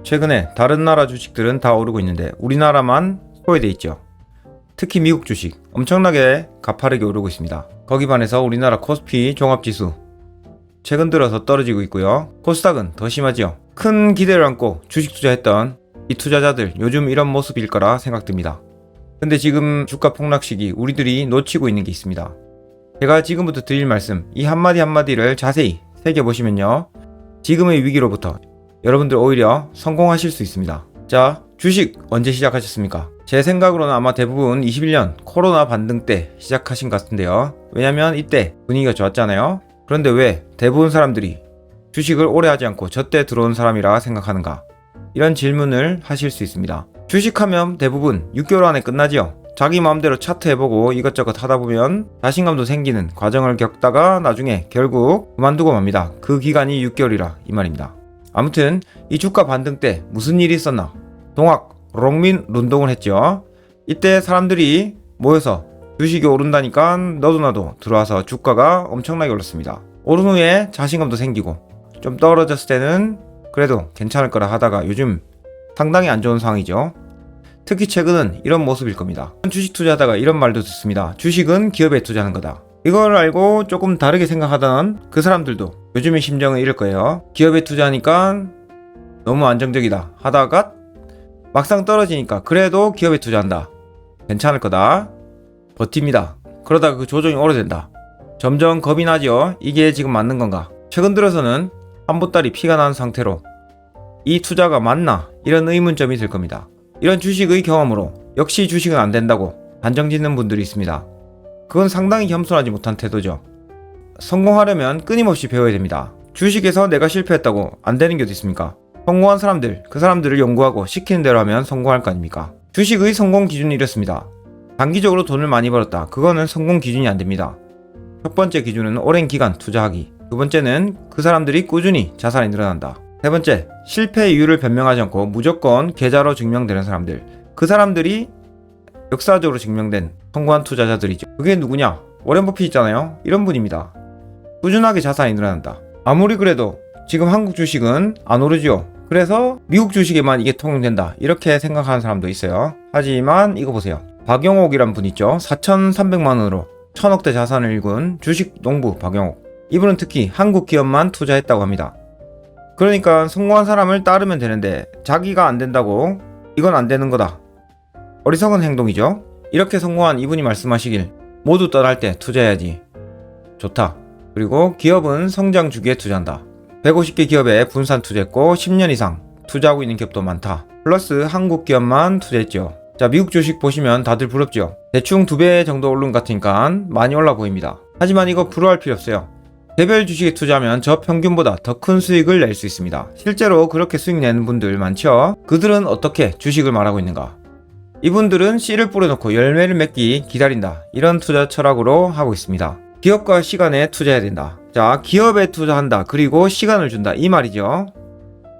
최근에 다른 나라 주식들은 다 오르고 있는데 우리나라만 소외돼 있죠. 특히 미국 주식 엄청나게 가파르게 오르고 있습니다. 거기 반해서 우리나라 코스피 종합지수 최근 들어서 떨어지고 있고요. 코스닥은 더 심하지요. 큰 기대를 안고 주식 투자했던 이 투자자들 요즘 이런 모습일 거라 생각됩니다. 근데 지금 주가 폭락 시기 우리들이 놓치고 있는 게 있습니다. 제가 지금부터 드릴 말씀 이 한마디 한마디를 자세히 새겨보시면요, 지금의 위기로부터 여러분들 오히려 성공하실 수 있습니다. 자, 주식 언제 시작하셨습니까? 제 생각으로는 아마 대부분 21년 코로나 반등 때 시작하신 것 같은데요. 왜냐면 이때 분위기가 좋았잖아요. 그런데 왜 대부분 사람들이 주식을 오래 하지 않고 저때 들어온 사람이라 생각하는가? 이런 질문을 하실 수 있습니다. 주식하면 대부분 6개월 안에 끝나지요. 자기 마음대로 차트 해보고 이것저것 하다 보면 자신감도 생기는 과정을 겪다가 나중에 결국 그만두고 맙니다. 그 기간이 6개월이라 이 말입니다. 아무튼 이 주가 반등 때 무슨 일이 있었나? 동학 롱민 룬동을 했죠. 이때 사람들이 모여서 주식이 오른다니까 너도 나도 들어와서 주가가 엄청나게 올랐습니다. 오른 후에 자신감도 생기고 좀 떨어졌을 때는 그래도 괜찮을 거라 하다가 요즘 상당히 안 좋은 상황이죠. 특히 최근은 이런 모습일 겁니다. 주식 투자하다가 이런 말도 듣습니다. 주식은 기업에 투자하는 거다. 이걸 알고 조금 다르게 생각하던 그 사람들도 요즘의 심정은 이럴 거예요. 기업에 투자하니까 너무 안정적이다 하다가 막상 떨어지니까 그래도 기업에 투자한다. 괜찮을 거다. 버팁니다. 그러다가 그 조정이 오래된다. 점점 겁이 나죠. 이게 지금 맞는 건가? 최근 들어서는 한 보따리 피가 난 상태로 이 투자가 맞나? 이런 의문점이 들 겁니다. 이런 주식의 경험으로 역시 주식은 안 된다고 단정 짓는 분들이 있습니다. 그건 상당히 겸손하지 못한 태도죠. 성공하려면 끊임없이 배워야 됩니다. 주식에서 내가 실패했다고 안 되는 게 어디 있습니까? 성공한 사람들, 그 사람들을 연구하고 시키는 대로 하면 성공할 거 아닙니까? 주식의 성공 기준이 이렇습니다. 단기적으로 돈을 많이 벌었다. 그거는 성공 기준이 안 됩니다. 첫 번째 기준은 오랜 기간 투자하기. 두 번째는 그 사람들이 꾸준히 자산이 늘어난다. 세 번째, 실패 이유를 변명하지 않고 무조건 계좌로 증명되는 사람들. 그 사람들이 역사적으로 증명된 성공한 투자자들이죠. 그게 누구냐? 워렌 버핏 있잖아요. 이런 분입니다. 꾸준하게 자산이 늘어난다. 아무리 그래도 지금 한국 주식은 안 오르죠. 그래서 미국 주식에만 이게 통용된다. 이렇게 생각하는 사람도 있어요. 하지만 이거 보세요. 박영옥이란 분 있죠. 4,300만원으로 1000억대 자산을 일군 주식 농부 박영옥. 이분은 특히 한국 기업만 투자했다고 합니다. 그러니까 성공한 사람을 따르면 되는데 자기가 안 된다고 이건 안 되는 거다. 어리석은 행동이죠. 이렇게 성공한 이분이 말씀하시길 모두 떠날 때 투자해야지. 좋다. 그리고 기업은 성장 주기에 투자한다. 150개 기업에 분산 투자했고 10년 이상 투자하고 있는 기업도 많다. 플러스 한국 기업만 투자했죠. 자, 미국 주식 보시면 다들 부럽죠. 대충 2배 정도 오른 것 같으니까 많이 올라 보입니다. 하지만 이거 부러워할 필요 없어요. 개별 주식에 투자하면 저 평균보다 더 큰 수익을 낼 수 있습니다. 실제로 그렇게 수익 내는 분들 많죠. 그들은 어떻게 주식을 말하고 있는가? 이분들은 씨를 뿌려놓고 열매를 맺기 기다린다. 이런 투자 철학으로 하고 있습니다. 기업과 시간에 투자해야 된다. 자, 기업에 투자한다. 그리고 시간을 준다. 이 말이죠.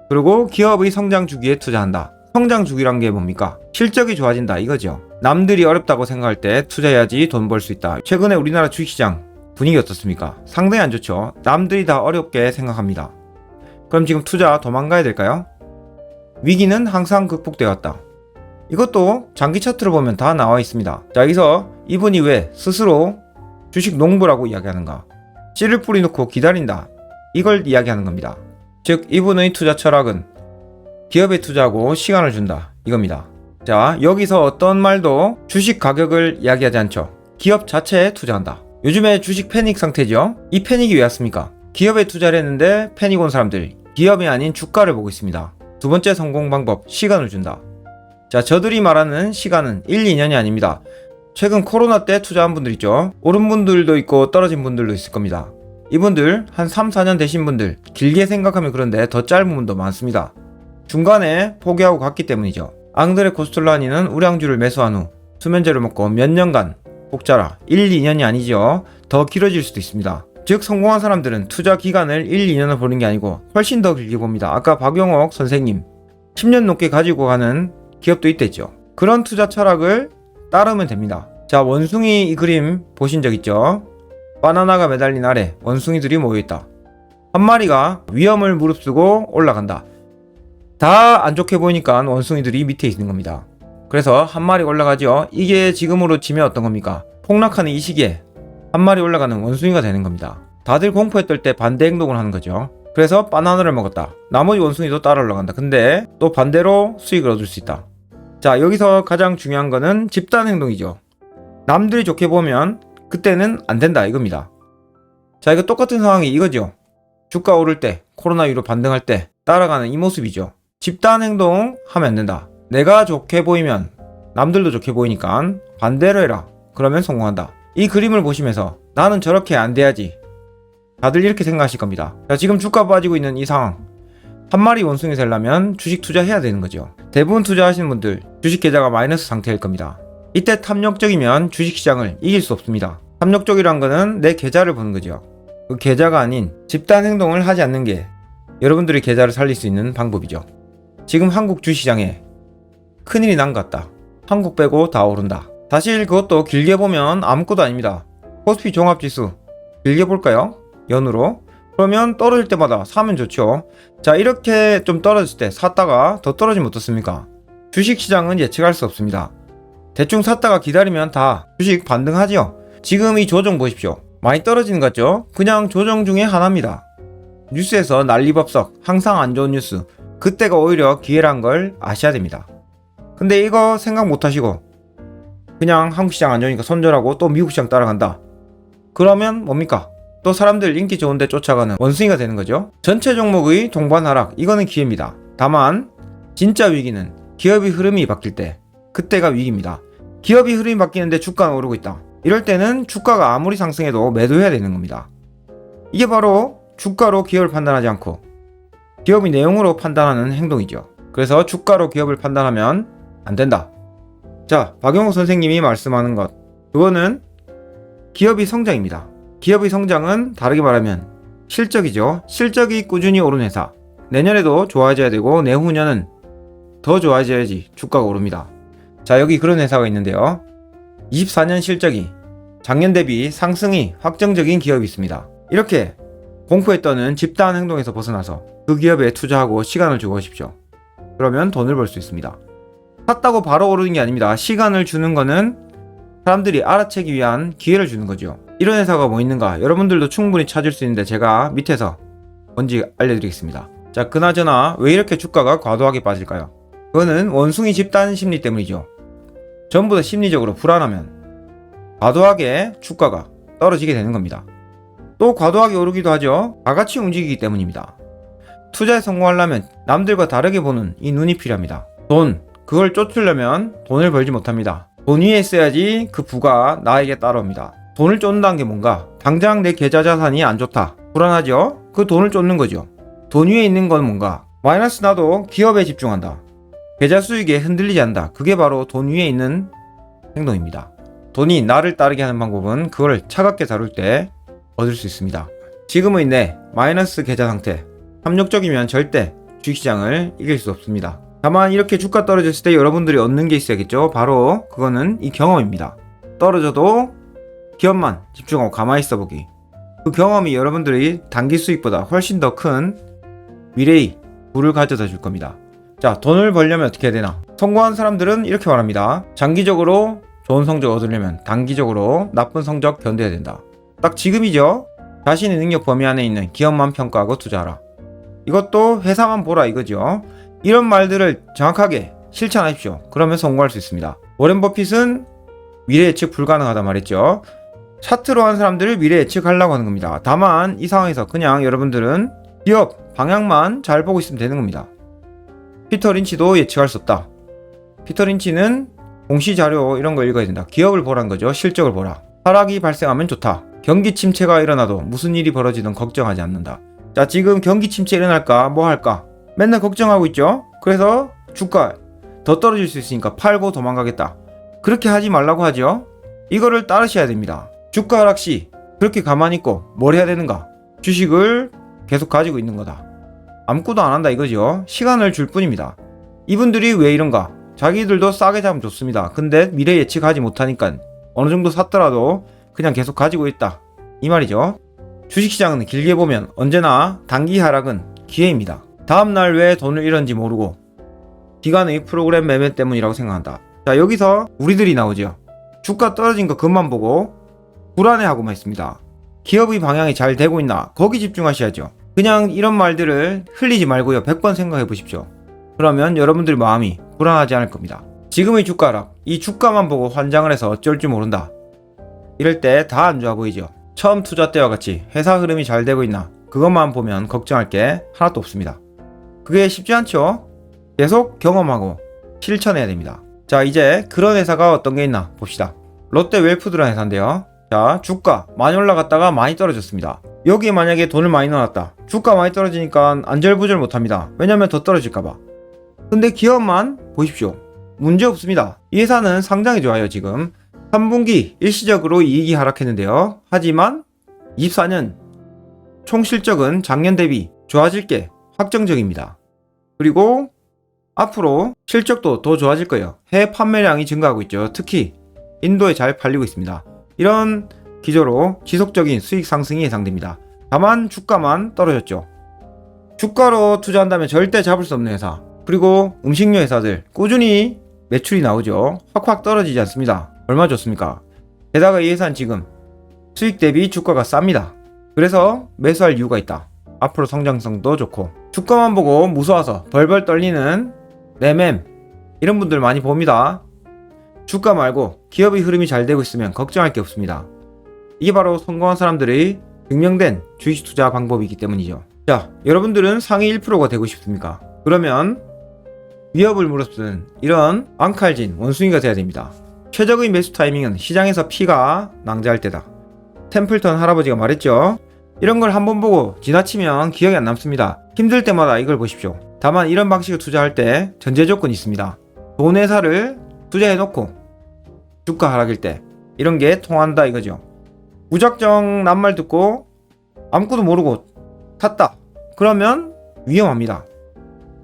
그리고 기업의 성장 주기에 투자한다. 성장 주기란 게 뭡니까? 실적이 좋아진다 이거죠. 남들이 어렵다고 생각할 때 투자해야지 돈 벌 수 있다. 최근에 우리나라 주식시장 분위기 어떻습니까? 상당히 안 좋죠. 남들이 다 어렵게 생각합니다. 그럼 지금 투자 도망가야 될까요? 위기는 항상 극복되어 왔다. 이것도 장기 차트로 보면 다 나와 있습니다. 자, 여기서 이분이 왜 스스로 주식 농부라고 이야기하는가? 씨를 뿌리놓고 기다린다. 이걸 이야기하는 겁니다. 즉 이분의 투자 철학은 기업에 투자하고 시간을 준다 이겁니다. 자, 여기서 어떤 말도 주식 가격을 이야기하지 않죠. 기업 자체에 투자한다. 요즘에 주식 패닉 상태죠. 이 패닉이 왜 왔습니까? 기업에 투자를 했는데 패닉 온 사람들, 기업이 아닌 주가를 보고 있습니다. 두 번째 성공 방법, 시간을 준다. 자, 저들이 말하는 시간은 1, 2년이 아닙니다. 최근 코로나 때 투자한 분들 있죠. 오른 분들도 있고 떨어진 분들도 있을 겁니다. 이분들 한 3, 4년 되신 분들, 길게 생각하면 그런데 더 짧은 분도 많습니다. 중간에 포기하고 갔기 때문이죠. 앙드레 코스톨라니는 우량주를 매수한 후 수면제를 먹고 몇 년간 복자라 1, 2년이 아니죠. 더 길어질 수도 있습니다. 즉 성공한 사람들은 투자 기간을 1, 2년을 보는 게 아니고 훨씬 더 길게 봅니다. 아까 박영옥 선생님 10년 넘게 가지고 가는 기업도 있댔죠. 그런 투자 철학을 따르면 됩니다. 자, 원숭이 이 그림 보신 적 있죠? 바나나가 매달린 아래 원숭이들이 모여있다. 한 마리가 위험을 무릅쓰고 올라간다. 다 안 좋게 보이니까 원숭이들이 밑에 있는 겁니다. 그래서 한 마리 올라가죠. 이게 지금으로 치면 어떤 겁니까? 폭락하는 이 시기에 한 마리 올라가는 원숭이가 되는 겁니다. 다들 공포에 떨 때 반대 행동을 하는 거죠. 그래서 바나나를 먹었다. 나머지 원숭이도 따라 올라간다. 근데 또 반대로 수익을 얻을 수 있다. 자, 여기서 가장 중요한 거는 집단 행동이죠. 남들이 좋게 보면 그때는 안 된다 이겁니다. 자, 이거 똑같은 상황이 이거죠. 주가 오를 때, 코로나 이후로 반등할 때 따라가는 이 모습이죠. 집단 행동 하면 안 된다. 내가 좋게 보이면 남들도 좋게 보이니까 반대로 해라. 그러면 성공한다. 이 그림을 보시면서 나는 저렇게 안 돼야지. 다들 이렇게 생각하실 겁니다. 자, 지금 주가 빠지고 있는 이 상황. 한 마리 원숭이 되려면 주식 투자해야 되는 거죠. 대부분 투자하시는 분들 주식 계좌가 마이너스 상태일 겁니다. 이때 탐욕적이면 주식시장을 이길 수 없습니다. 탐욕적이란 거는 내 계좌를 보는 거죠. 그 계좌가 아닌 집단 행동을 하지 않는 게 여러분들의 계좌를 살릴 수 있는 방법이죠. 지금 한국 주식시장에 큰일이 난 것 같다. 한국 빼고 다 오른다. 사실 그것도 길게 보면 아무것도 아닙니다. 코스피 종합지수 길게 볼까요? 연으로. 그러면 떨어질 때마다 사면 좋죠. 자, 이렇게 좀 떨어질 때 샀다가 더 떨어지면 어떻습니까? 주식시장은 예측할 수 없습니다. 대충 샀다가 기다리면 다 주식 반등하지요. 지금 이 조정 보십시오. 많이 떨어지는 것 같죠? 그냥 조정 중에 하나입니다. 뉴스에서 난리법석, 항상 안 좋은 뉴스, 그때가 오히려 기회란 걸 아셔야 됩니다. 근데 이거 생각 못 하시고 그냥 한국 시장 안 좋으니까 손절하고 또 미국 시장 따라간다. 그러면 뭡니까? 또 사람들 인기 좋은데 쫓아가는 원숭이가 되는 거죠. 전체 종목의 동반 하락, 이거는 기회입니다. 다만 진짜 위기는 기업의 흐름이 바뀔 때, 그때가 위기입니다. 기업이 흐름이 바뀌는데 주가는 오르고 있다. 이럴 때는 주가가 아무리 상승해도 매도해야 되는 겁니다. 이게 바로 주가로 기업을 판단하지 않고 기업의 내용으로 판단하는 행동이죠. 그래서 주가로 기업을 판단하면 안 된다. 자, 박영호 선생님이 말씀하는 것, 그거는 기업의 성장입니다. 기업의 성장은 다르게 말하면 실적이죠. 실적이 꾸준히 오른 회사, 내년에도 좋아져야 되고 내후년은 더 좋아져야지 주가가 오릅니다. 자, 여기 그런 회사가 있는데요. 24년 실적이 작년 대비 상승이 확정적인 기업이 있습니다. 이렇게 공포에 떠는 집단 행동에서 벗어나서 그 기업에 투자하고 시간을 주고 오십시오. 그러면 돈을 벌 수 있습니다. 샀다고 바로 오르는 게 아닙니다. 시간을 주는 거는 사람들이 알아채기 위한 기회를 주는 거죠. 이런 회사가 뭐 있는가 여러분들도 충분히 찾을 수 있는데 제가 밑에서 뭔지 알려드리겠습니다. 자, 그나저나 왜 이렇게 주가가 과도하게 빠질까요? 그거는 원숭이 집단 심리 때문이죠. 전부 다 심리적으로 불안하면 과도하게 주가가 떨어지게 되는 겁니다. 또 과도하게 오르기도 하죠. 다 같이 움직이기 때문입니다. 투자에 성공하려면 남들과 다르게 보는 이 눈이 필요합니다. 돈, 그걸 쫓으려면 돈을 벌지 못합니다. 돈 위에 있어야지 그 부가 나에게 따라옵니다. 돈을 쫓는다는 게 뭔가? 당장 내 계좌 자산이 안 좋다. 불안하죠? 그 돈을 쫓는 거죠. 돈 위에 있는 건 뭔가? 마이너스 나도 기업에 집중한다. 계좌 수익에 흔들리지 않는다. 그게 바로 돈 위에 있는 행동입니다. 돈이 나를 따르게 하는 방법은 그걸 차갑게 다룰 때 얻을 수 있습니다. 지금의 내 마이너스 계좌 상태, 탐욕적이면 절대 주식시장을 이길 수 없습니다. 다만 이렇게 주가 떨어졌을 때 여러분들이 얻는 게 있어야겠죠. 바로 그거는 이 경험입니다. 떨어져도 기업만 집중하고 가만히 있어 보기. 그 경험이 여러분들이 단기 수익보다 훨씬 더 큰 미래의 부를 가져다 줄 겁니다. 자, 돈을 벌려면 어떻게 해야 되나? 성공한 사람들은 이렇게 말합니다. 장기적으로 좋은 성적 얻으려면 단기적으로 나쁜 성적 견뎌야 된다. 딱 지금이죠. 자신의 능력 범위 안에 있는 기업만 평가하고 투자하라. 이것도 회사만 보라 이거죠. 이런 말들을 정확하게 실천하십시오. 그러면 성공할 수 있습니다. 워렌 버핏은 미래 예측 불가능하다 말했죠. 차트로 한 사람들을 미래 예측하려고 하는 겁니다. 다만 이 상황에서 그냥 여러분들은 기업 방향만 잘 보고 있으면 되는 겁니다. 피터 린치도 예측할 수 없다. 피터 린치는 공시 자료 이런 거 읽어야 된다. 기업을 보라는 거죠. 실적을 보라. 하락이 발생하면 좋다. 경기 침체가 일어나도 무슨 일이 벌어지든 걱정하지 않는다. 자, 지금 경기 침체 일어날까 뭐 할까 맨날 걱정하고 있죠. 그래서 주가 더 떨어질 수 있으니까 팔고 도망가겠다. 그렇게 하지 말라고 하죠. 이거를 따르셔야 됩니다. 주가 하락 시 그렇게 가만히 있고 뭘 해야 되는가? 주식을 계속 가지고 있는 거다. 아무것도 안 한다 이거죠. 시간을 줄 뿐입니다. 이분들이 왜 이런가? 자기들도 싸게 잡으면 좋습니다. 근데 미래 예측하지 못하니까 어느 정도 샀더라도 그냥 계속 가지고 있다. 이 말이죠. 주식시장은 길게 보면 언제나 단기 하락은 기회입니다. 다음날 왜 돈을 잃었는지 모르고 기관의 프로그램 매매 때문이라고 생각한다. 자, 여기서 우리들이 나오죠. 주가 떨어진 거 그것만 보고 불안해하고만 있습니다. 기업의 방향이 잘 되고 있나? 거기 집중하셔야죠. 그냥 이런 말들을 흘리지 말고요. 100번 생각해 보십시오. 그러면 여러분들 마음이 불안하지 않을 겁니다. 지금의 주가 하락, 이 주가만 보고 환장을 해서 어쩔 줄 모른다. 이럴 때 다 안 좋아 보이죠. 처음 투자 때와 같이 회사 흐름이 잘 되고 있나? 그것만 보면 걱정할 게 하나도 없습니다. 그게 쉽지 않죠? 계속 경험하고 실천해야 됩니다. 자, 이제 그런 회사가 어떤 게 있나 봅시다. 롯데 웰푸드라는 회사인데요. 자, 주가 많이 올라갔다가 많이 떨어졌습니다. 여기에 만약에 돈을 많이 넣어놨다. 주가 많이 떨어지니까 안절부절 못합니다. 왜냐면 더 떨어질까봐. 근데 기업만 보십시오. 문제 없습니다. 이 회사는 상장이 좋아요. 지금 3분기 일시적으로 이익이 하락했는데요. 하지만 24년 총 실적은 작년 대비 좋아질 게 확정적입니다. 그리고 앞으로 실적도 더 좋아질 거예요. 해외 판매량이 증가하고 있죠. 특히 인도에 잘 팔리고 있습니다. 이런 기조로 지속적인 수익 상승이 예상됩니다. 다만 주가만 떨어졌죠. 주가로 투자한다면 절대 잡을 수 없는 회사. 그리고 음식료 회사들 꾸준히 매출이 나오죠. 확확 떨어지지 않습니다. 얼마 좋습니까? 게다가 이 회사는 지금 수익 대비 주가가 쌉니다. 그래서 매수할 이유가 있다. 앞으로 성장성도 좋고 주가만 보고 무서워서 벌벌 떨리는 내맴 이런 분들 많이 봅니다. 주가 말고 기업의 흐름이 잘 되고 있으면 걱정할 게 없습니다. 이게 바로 성공한 사람들의 증명된 주식 투자 방법이기 때문이죠. 자, 여러분들은 상위 1%가 되고 싶습니까? 그러면 위협을 무릅쓰는 이런 앙칼진 원숭이가 돼야 됩니다. 최적의 매수 타이밍은 시장에서 피가 낭자할 때다. 템플턴 할아버지가 말했죠. 이런 걸 한번 보고 지나치면 기억이 안 남습니다. 힘들 때마다 이걸 보십시오. 다만 이런 방식을 투자할 때 전제 조건이 있습니다. 좋은 회사를 투자해놓고 주가 하락일 때 이런 게 통한다 이거죠. 무작정 낱말 듣고 아무것도 모르고 탔다. 그러면 위험합니다.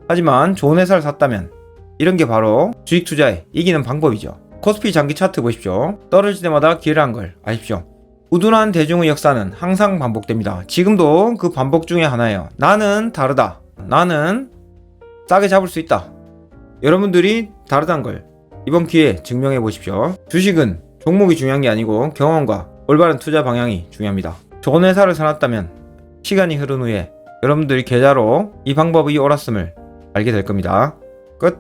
하지만 좋은 회사를 샀다면 이런 게 바로 주식 투자에 이기는 방법이죠. 코스피 장기 차트 보십시오. 떨어질 때마다 기회라는 걸 아십시오. 우둔한 대중의 역사는 항상 반복됩니다. 지금도 그 반복 중에 하나예요. 나는 다르다. 나는 싸게 잡을 수 있다. 여러분들이 다르다는 걸 이번 기회에 증명해 보십시오. 주식은 종목이 중요한 게 아니고 경험과 올바른 투자 방향이 중요합니다. 좋은 회사를 사놨다면 시간이 흐른 후에 여러분들이 계좌로 이 방법이 옳았음을 알게 될 겁니다. 끝.